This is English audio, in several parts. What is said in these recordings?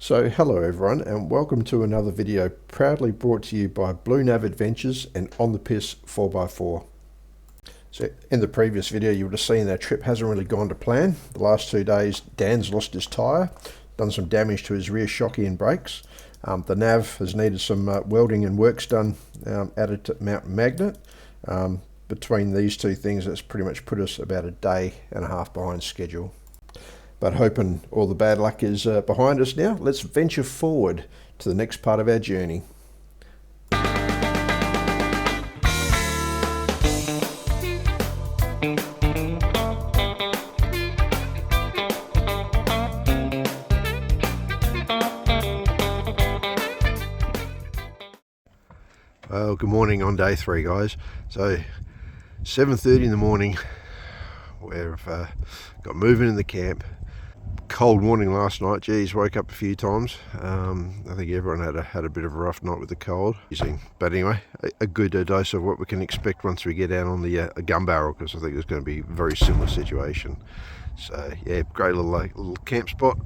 So hello everyone and welcome to another video proudly brought to you by Blue Nav Adventures and On the Piss 4x4. So in the previous video you would have seen that trip hasn't really gone to plan. The last 2 days Dan's lost his tyre, done some damage to his rear shocky and brakes. The nav has needed some welding and works done added to Mountain Magnet. Between these two things that's pretty much put us about a day and a half behind schedule. But hoping all the bad luck is behind us now, let's venture forward to the next part of our journey. Well, good morning on day 3, guys. So 7:30 in the morning, we've got moving in the camp. Cold morning last night. Geez, woke up a few times. I think everyone had a bit of a rough night with the cold. But anyway, a good dose of what we can expect once we get out on the Gunbarrel, because I think it's going to be a very similar situation. So yeah, great little camp spot.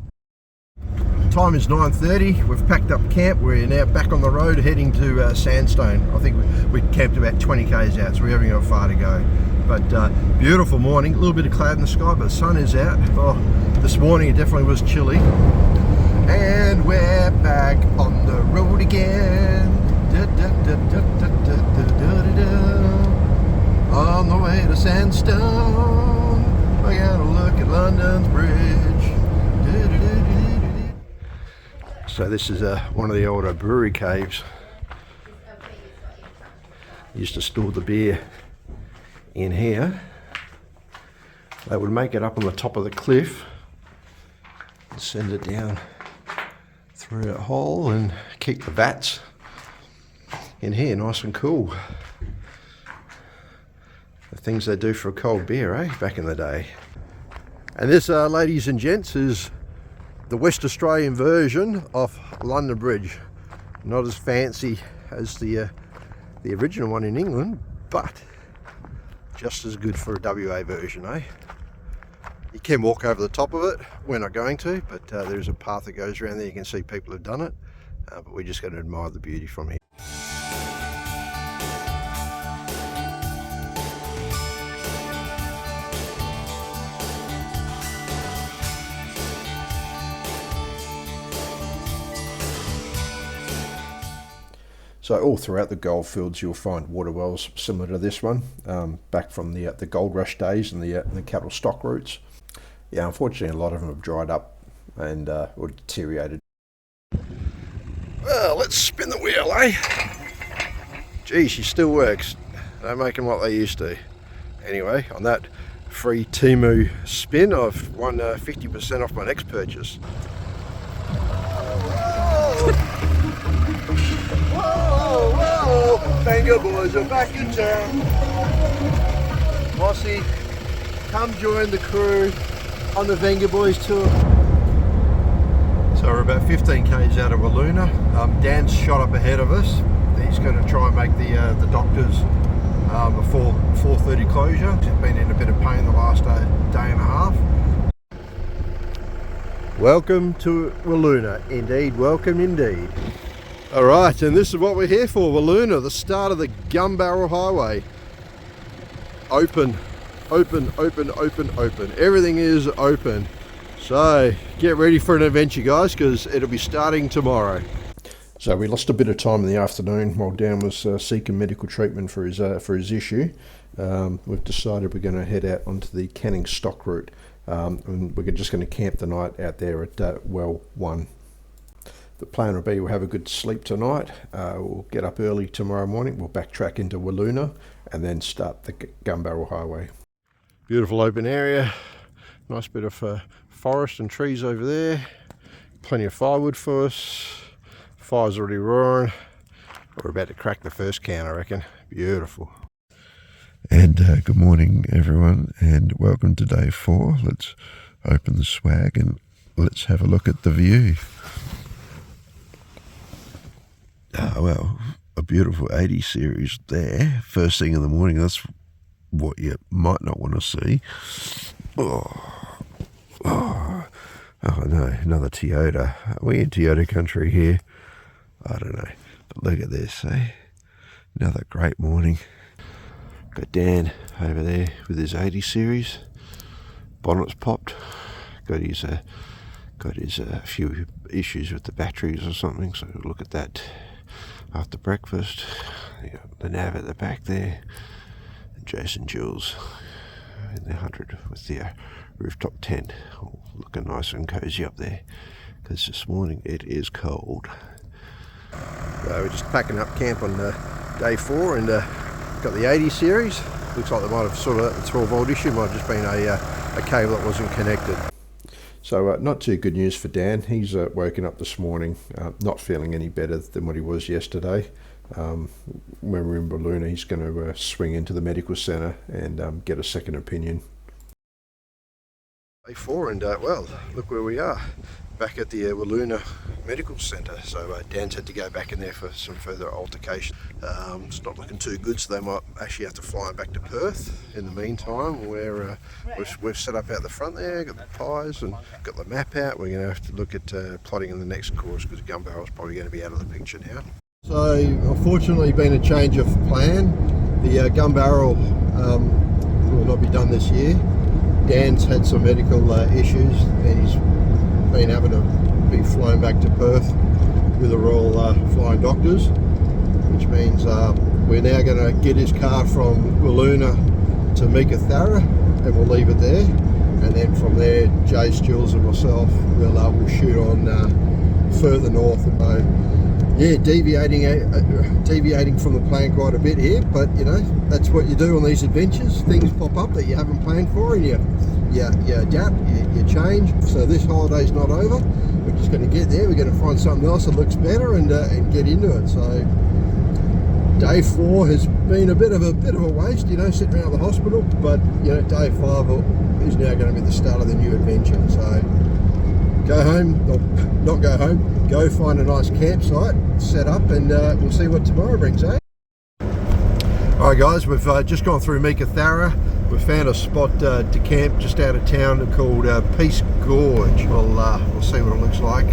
Time is 9:30. We've packed up camp. We're now back on the road heading to Sandstone. I think we camped about 20 k's out, so we haven't got far to go. But beautiful morning, a little bit of cloud in the sky, but the sun is out. Oh, this morning it definitely was chilly. And we're back on the road again. On the way to Sandstone, I gotta look at London's bridge. So this is one of the older brewery caves. Used to store the beer in here. They would make it up on the top of the cliff and send it down through a hole and keep the vats in here nice and cool. The things they do for a cold beer, eh, back in the day. And this, ladies and gents, is the West Australian version of London Bridge. Not as fancy as the original one in England, but just as good for a WA version, eh? You can walk over the top of it. We're not going to, but there's a path that goes around there. You can see people have done it, but we're just going to admire the beauty from here. So all throughout the goldfields you'll find water wells similar to this one, back from the gold rush days and the cattle stock routes. Yeah, unfortunately a lot of them have dried up and or deteriorated. Well, let's spin the wheel, eh? Gee, she still works. Don't make them like they used to. Anyway, on that free Temu spin, I've won 50% off my next purchase. Whoa, Banger boys are back in town. Mossy, come join the crew on the Venga Boys tour. So we're about 15 k's out of Wiluna. Dan's shot up ahead of us. He's going to try and make the doctors before 4:30 closure. He's been in a bit of pain the last day and a half. Welcome to Wiluna, indeed, welcome indeed. Alright, and this is what we're here for, Wiluna, the start of the Gunbarrel Highway. Open, open, open, open, open. Everything is open. So, get ready for an adventure, guys, because it'll be starting tomorrow. So we lost a bit of time in the afternoon while Dan was seeking medical treatment for his issue. We've decided we're going to head out onto the Canning stock route. And we're just going to camp the night out there at Well 1. The plan will be we'll have a good sleep tonight, we'll get up early tomorrow morning, we'll backtrack into Wiluna and then start the Gunbarrel Highway. Beautiful open area, nice bit of forest and trees over there, plenty of firewood for us, fire's already roaring, we're about to crack the first can I reckon, beautiful. And good morning everyone and welcome to day 4. Let's open the swag and let's have a look at the view. Well, a beautiful 80 series there. First thing in the morning, that's what you might not want to see. Oh, Oh no, another Toyota. Are we in Toyota country here? I don't know. But look at this, eh? Another great morning. Got Dan over there with his 80 series. Bonnet's popped. Got his few issues with the batteries or something, so we'll look at that after breakfast. You got the nav at the back there. And Jason Jules in the 100 with the rooftop tent, all looking nice and cozy up there, because this morning it is cold. We're just packing up camp on day 4 and got the 80 series. Looks like they might have sorted out the 12 volt issue, might have just been a cable that wasn't connected. So not too good news for Dan. He's woken up this morning not feeling any better than what he was yesterday. When we're in Wiluna, he's going to swing into the medical centre and get a second opinion. Day 4 and well, look where we are. Back at the Wiluna Medical Centre, so Dan's had to go back in there for some further altercation. It's not looking too good, so they might actually have to fly him back to Perth. In the meantime, we've set up out the front there, got the pies and got the map out. We're going to have to look at plotting in the next course, because Gunbarrel's probably going to be out of the picture now. So unfortunately, been a change of plan. The Gunbarrel will not be done this year. Dan's had some medical issues and he's been having to be flown back to Perth with the Royal Flying Doctors, which means we're now going to get his car from Wiluna to Meekatharra and we'll leave it there, and then from there Jace, Jules and myself will shoot on further north. Yeah, deviating from the plan quite a bit here, but you know, that's what you do on these adventures. Things pop up that you haven't planned for, and you adapt, you change. So this holiday's not over. We're just going to get there. We're going to find something else that looks better and get into it. So day 4 has been a bit of a waste, you know, sitting around the hospital. But you know, day 5 is now going to be the start of the new adventure. So go home, or not go home, go find a nice campsite, set up, and we'll see what tomorrow brings, eh? Alright guys, we've just gone through Meekatharra. We've found a spot to camp just out of town called Peace Gorge. We'll see what it looks like.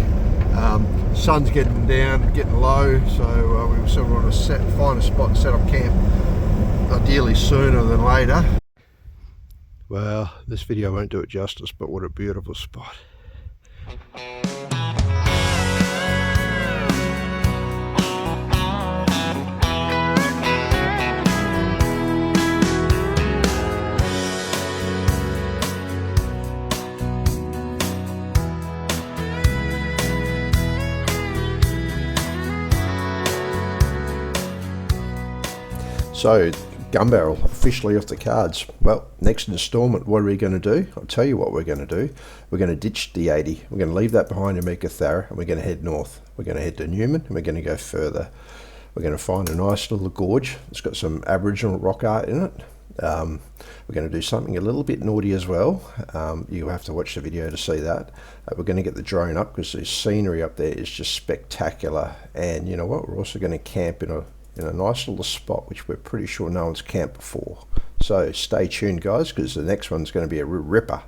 Sun's getting down, getting low, so we still want to find a spot and set up camp, ideally sooner than later. Well, this video won't do it justice, but what a beautiful spot. So, Gunbarrel officially off the cards. Well, next instalment, what are we going to do? I'll tell you what we're going to do. We're going to ditch the 80. We're going to leave that behind in Meekatharra, and we're going to head north. We're going to head to Newman, and we're going to go further. We're going to find a nice little gorge. It's got some Aboriginal rock art in it. We're going to do something a little bit naughty as well. You'll have to watch the video to see that. We're going to get the drone up because the scenery up there is just spectacular. And you know what? We're also going to camp in a nice little spot which we're pretty sure no one's camped before. So stay tuned guys, because the next one's going to be a ripper.